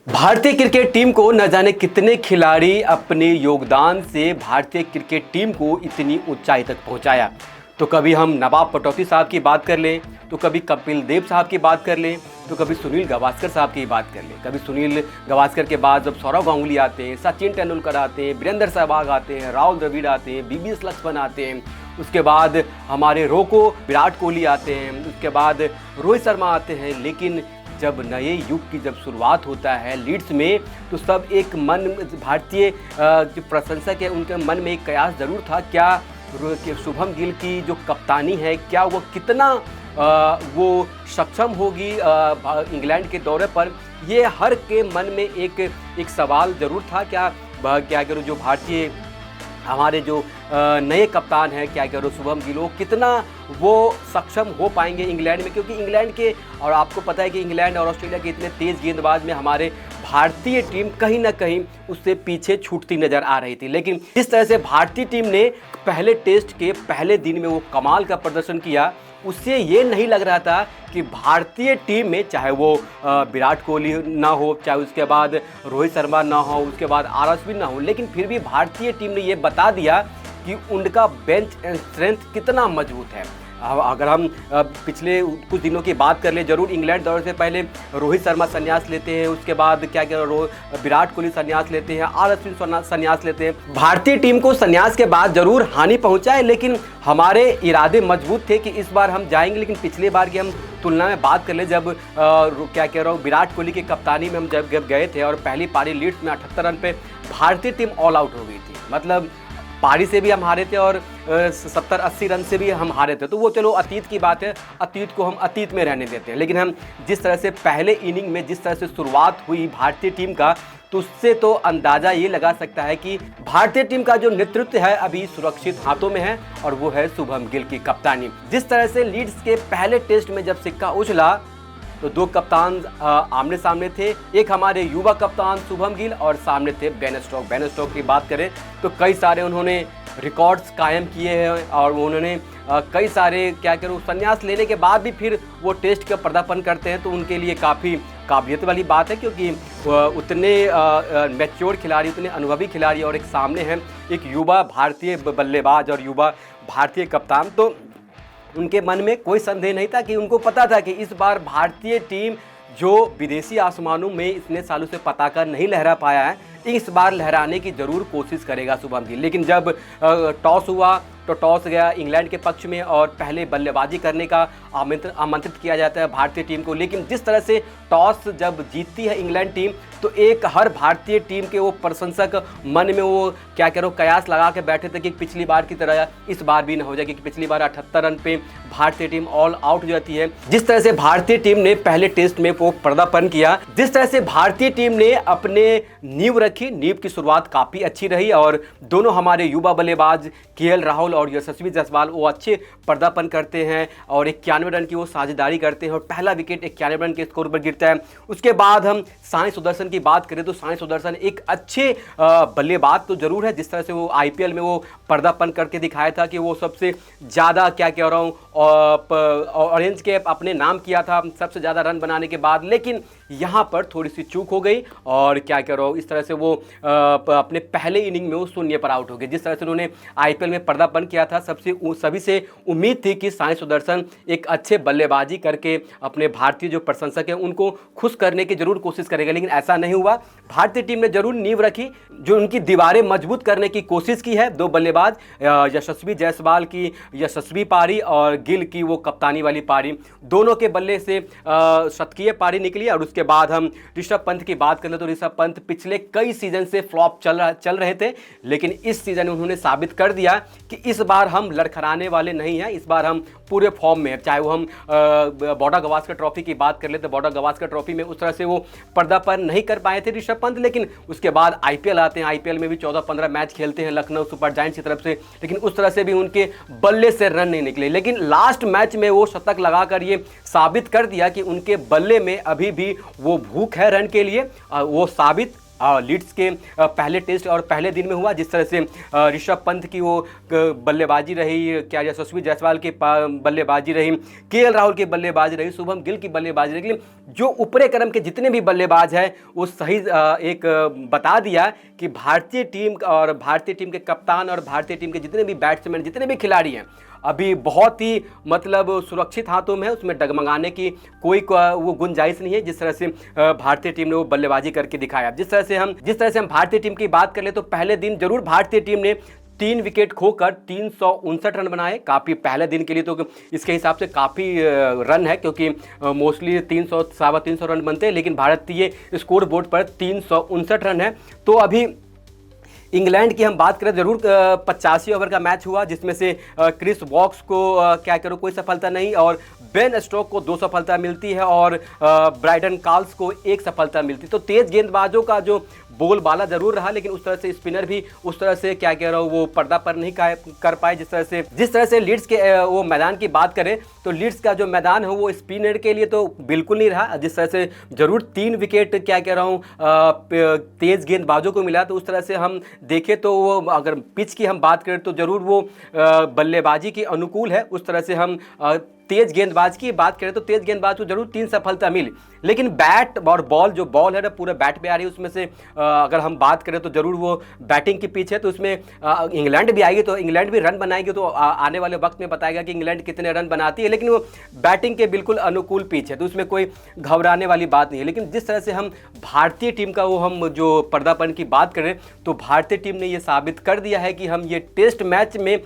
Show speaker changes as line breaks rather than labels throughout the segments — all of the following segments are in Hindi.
भारतीय क्रिकेट टीम को न जाने कितने खिलाड़ी अपने योगदान से भारतीय क्रिकेट टीम को इतनी ऊंचाई तक पहुंचाया। तो कभी हम नवाब पटौदी साहब की बात कर लें, तो कभी कपिल देव साहब की बात कर लें, तो कभी सुनील गावस्कर साहब की बात कर लें। कभी सुनील गावस्कर के बाद जब सौरव गांगुली आते हैं, सचिन तेंदुलकर आते हैं, वीरेंद्र सहवाग आते हैं, राहुल द्रविड़ आते हैं, वीवीएस लक्ष्मण आते हैं, उसके बाद हमारे रोको विराट कोहली आते हैं, उसके बाद रोहित शर्मा आते हैं। लेकिन जब नए युग की जब शुरुआत होता है लीड्स में, तो सब एक मन भारतीय जो प्रशंसक है उनके मन में एक कयास ज़रूर था, क्या शुभम गिल की जो कप्तानी है क्या वो कितना वो सक्षम होगी इंग्लैंड के दौरे पर। ये हर के मन में एक सवाल ज़रूर था, क्या करो जो भारतीय हमारे जो नए कप्तान हैं, क्या करो शुभम गिल कितना वो सक्षम हो पाएंगे इंग्लैंड में। क्योंकि इंग्लैंड के, और आपको पता है कि इंग्लैंड और ऑस्ट्रेलिया के इतने तेज़ गेंदबाज में हमारे भारतीय टीम कहीं ना कहीं उससे पीछे छूटती नज़र आ रही थी। लेकिन जिस तरह से भारतीय टीम ने पहले टेस्ट के पहले दिन में वो कमाल का प्रदर्शन किया, उससे ये नहीं लग रहा था कि भारतीय टीम में चाहे वो विराट कोहली ना हो, चाहे उसके बाद रोहित शर्मा ना हो, उसके बाद आर अश्विन ना हो, लेकिन फिर भी भारतीय टीम ने ये बता दिया कि उनका बेंच एंड स्ट्रेंथ कितना मजबूत है। अगर हम पिछले कुछ दिनों की बात कर ले, जरूर इंग्लैंड दौरे से पहले रोहित शर्मा संन्यास लेते हैं, उसके बाद विराट कोहली संन्यास लेते हैं, आर अश्विन संन्यास लेते हैं। भारतीय टीम को संन्यास के बाद जरूर हानि पहुंचा है, लेकिन हमारे इरादे मजबूत थे कि इस बार हम जाएंगे। लेकिन पिछले बार की हम तुलना में बात कर ले, जब विराट कोहली की कप्तानी में हम जब गए थे और पहली पारी लीड्स में 78 रन पे भारतीय टीम ऑल आउट हो गई थी। मतलब पारी से भी हम हारे थे और 70-80 रन से भी हम हारे थे। तो वो चलो अतीत की बात है, अतीत को हम अतीत में रहने देते हैं। लेकिन हम जिस तरह से पहले इनिंग में जिस तरह से शुरुआत हुई भारतीय टीम का, तो उससे तो अंदाज़ा ये लगा सकता है कि भारतीय टीम का जो नेतृत्व है अभी सुरक्षित हाथों में है, और वो है शुभम गिल की कप्तानी। जिस तरह से लीड्स के पहले टेस्ट में जब सिक्का उछला, तो दो कप्तान आमने सामने थे। एक हमारे युवा कप्तान शुभम गिल और सामने थे बेन स्टोक्स की बात करें तो कई सारे उन्होंने रिकॉर्ड्स कायम किए हैं, और उन्होंने कई सारे संन्यास लेने के बाद भी फिर वो टेस्ट का पदार्पण करते हैं। तो उनके लिए काफ़ी काबिलियत वाली बात है, क्योंकि उतने मैच्योर खिलाड़ी, उतने अनुभवी खिलाड़ी, और एक सामने हैं एक युवा भारतीय बल्लेबाज और युवा भारतीय कप्तान। तो उनके मन में कोई संदेह नहीं था कि उनको पता था कि इस बार भारतीय टीम जो विदेशी आसमानों में इतने सालों से पताका नहीं लहरा पाया है, इस बार लहराने की ज़रूर कोशिश करेगा शुभम गिल। लेकिन जब टॉस हुआ तो टॉस गया इंग्लैंड के पक्ष में, और पहले बल्लेबाजी करने का आमंत्रित किया जाता है भारतीय टीम को। लेकिन जिस तरह से टॉस जब जीतती है इंग्लैंड टीम, तो एक हर भारतीय टीम के वो प्रशंसक मन में वो कयास लगा के बैठे थे कि पिछली बार की तरह इस बार भी ना हो जाए, क्योंकि पिछली बार 78 रन पे भारतीय टीम ऑल आउट हो जाती है। जिस तरह से भारतीय टीम ने पहले टेस्ट में वो पदार्पण किया, जिस तरह से भारतीय टीम ने अपने नींव रखी, नींव की शुरुआत काफ़ी अच्छी रही, और दोनों हमारे युवा बल्लेबाज केएल राहुल और यशस्वी जायसवाल वो अच्छे पदार्पण करते हैं और 91 रन की वो साझेदारी करते हैं, और पहला विकेट 91 रन के स्कोर पर गिरता है। उसके बाद हम साई सुदर्शन की बात करें तो साई सुदर्शन एक अच्छे बल्लेबाज तो जरूर है। जिस तरह से वो आईपीएल में वो पर्दापण करके दिखाया था कि वो सबसे ज़्यादा ऑरेंज कैप अपने नाम किया था सबसे ज़्यादा रन बनाने के बाद। लेकिन यहाँ पर थोड़ी सी चूक हो गई, और इस तरह से वो अपने पहले इनिंग में वो शून्य पर आउट हो गए। जिस तरह से उन्होंने आईपीएल में पर्दापण किया था, सभी से उम्मीद थी कि साई सुदर्शन एक अच्छे बल्लेबाजी करके अपने भारतीय जो प्रशंसक हैं उनको खुश करने की जरूर कोशिश करेगा। लेकिन ऐसा नहीं हुआ। भारतीय टीम ने जरूर नींव रखी, जो उनकी दीवारें मजबूत करने की कोशिश की है। दो बल्लेबाज यशस्वी जायसवाल की यशस्वी पारी और गिल की वो कप्तानी वाली पारी, दोनों के बल्ले से शतकीय पारी निकली। और उसके बाद हम ऋषभ पंत की बात करें तो ऋषभ पंत पिछले कई सीजन से फ्लॉप चल रहे थे, लेकिन इस सीजन में उन्होंने साबित कर दिया कि इस बार हम लड़खड़ाने वाले नहीं हैं, इस बार हम पूरे फॉर्म में हैं। चाहे वो हम बॉर्डर गावस्कर ट्रॉफी की बात कर ले तो बॉर्डर गावस्कर ट्रॉफी में उस तरह से वो पर्दापण नहीं कर पाए थे ऋषभ पंत, लेकिन उसके बाद आईपीएल आते हैं, आईपीएल में भी 14-15 मैच खेलते हैं लखनऊ सुपर जायंट्स की तरफ से, लेकिन उस तरह से भी उनके बल्ले से रन नहीं निकले। लेकिन लास्ट मैच में वो शतक लगाकर ये साबित कर दिया कि उनके बल्ले में अभी भी वो भूख है रन के लिए, वो साबित लीड्स के पहले टेस्ट और पहले दिन में हुआ। जिस तरह से ऋषभ पंत की वो बल्लेबाजी रही, क्या यशस्वी जायसवाल की बल्लेबाजी रही, केएल राहुल की बल्लेबाजी रही, शुभम गिल की बल्लेबाजी रही, जो ऊपरे क्रम के जितने भी बल्लेबाज हैं वो सही एक बता दिया कि भारतीय टीम और भारतीय टीम के कप्तान और भारतीय टीम के जितने भी बैट्समैन, जितने भी खिलाड़ी हैं, अभी बहुत ही मतलब सुरक्षित हाथों में है। उसमें डगमगाने की कोई वो गुंजाइश नहीं है। जिस तरह से भारतीय टीम ने वो बल्लेबाजी करके दिखाया। जिस तरह से हम भारतीय टीम की बात कर ले तो पहले दिन जरूर भारतीय टीम ने 3 विकेट खोकर 359 रन बनाए। काफ़ी पहले दिन के लिए तो इसके हिसाब से काफ़ी रन है, क्योंकि मोस्टली 300 सवा 300 रन बनते हैं, लेकिन भारतीय स्कोर बोर्ड पर 359 रन है। तो अभी इंग्लैंड की हम बात करें, जरूर 85 ओवर का मैच हुआ, जिसमें से क्रिस वॉक्स को क्या करो कोई सफलता नहीं, और बेन स्टोक को 2 सफलता मिलती है, और ब्राइडन कार्ल्स को 1 सफलता मिलती। तो तेज गेंदबाजों का जो बोलबाला जरूर रहा, लेकिन उस तरह से स्पिनर भी उस तरह से क्या कह रहा हूँ वो पर्दा पर नहीं कर पाए। जिस तरह से लीड्स के वो मैदान की बात करें तो लीड्स का जो मैदान है वो स्पिनर के लिए तो बिल्कुल नहीं रहा। जिस तरह से जरूर 3 विकेट क्या कह रहा हूँ तेज गेंदबाजों को मिला, तो उस तरह से हम देखें तो वो अगर पिच की हम बात करें तो जरूर वो बल्लेबाजी के अनुकूल है। उस तरह से हम तेज गेंदबाज की बात करें तो तेज गेंदबाज को जरूर 3 सफलता मिली, लेकिन बैट और बॉल जो बॉल है ना पूरे बैट पे आ रही है, उसमें से अगर हम बात करें तो जरूर वो बैटिंग की पिच है। तो उसमें इंग्लैंड भी आएगी, तो इंग्लैंड भी रन बनाएगी, तो आने वाले वक्त में बताएगा कि इंग्लैंड कितने रन बनाती है, लेकिन वो बैटिंग के बिल्कुल अनुकूल पिच है, तो उसमें कोई घबराने वाली बात नहीं है। लेकिन जिस तरह से हम भारतीय टीम का वो हम जो पर्दापन की बात करें तो भारतीय टीम ने ये साबित कर दिया है कि हम ये टेस्ट मैच में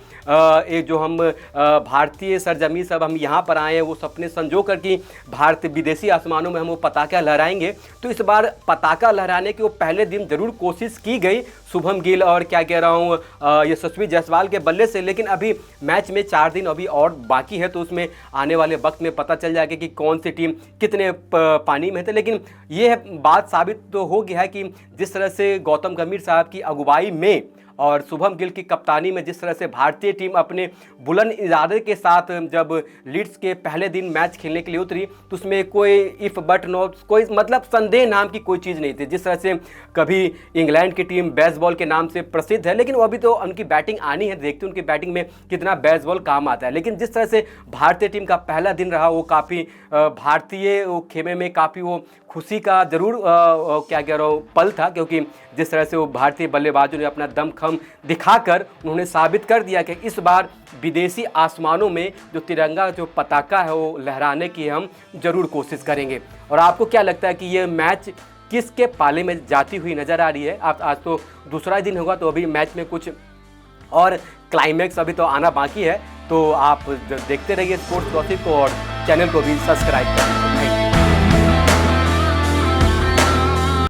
जो हम भारतीय सरजमी सब हम यहाँ पर आए हैं वो सपने संजो कर कि भारत विदेशी आसमानों में हम वो पताका लहराएंगे। तो इस बार पताका लहराने की वो पहले दिन जरूर कोशिश की गई शुभम गिल और क्या कह रहा हूँ यशस्वी जायसवाल के बल्ले से, लेकिन अभी मैच में 4 दिन अभी और बाकी है, तो उसमें आने वाले वक्त में पता चल जाएगा कि कौन सी टीम कितने पानी में थे। लेकिन ये बात साबित तो हो गया है कि जिस तरह से गौतम गंभीर साहब की अगुवाई में और शुभम गिल की कप्तानी में जिस तरह से भारतीय टीम अपने बुलंद इरादे के साथ जब लीड्स के पहले दिन मैच खेलने के लिए उतरी तो उसमें कोई इफ बट नॉट कोई मतलब संदेह नाम की कोई चीज़ नहीं थी। जिस तरह से कभी इंग्लैंड की टीम बेसबॉल के नाम से प्रसिद्ध है, लेकिन वो अभी तो उनकी बैटिंग आनी है, देखते हैं उनकी बैटिंग में कितना बेसबॉल काम आता है। लेकिन जिस तरह से भारतीय टीम का पहला दिन रहा वो काफ़ी भारतीय खेमे में काफ़ी वो खुशी का जरूर क्या कह रहा हूँ पल था, क्योंकि जिस तरह से वो भारतीय बल्लेबाजों ने अपना दमखम दिखाकर उन्होंने साबित कर दिया कि इस बार विदेशी आसमानों में जो तिरंगा जो पताका है वो लहराने की हम जरूर कोशिश करेंगे। और आपको क्या लगता है कि ये मैच किसके पाले में जाती हुई नज़र आ रही है? आप आज तो दूसरा दिन होगा, तो अभी मैच में कुछ और क्लाइमैक्स अभी तो आना बाकी है, तो आप देखते रहिए स्पोर्ट्स गॉसिप को और चैनल को भी सब्सक्राइब करें।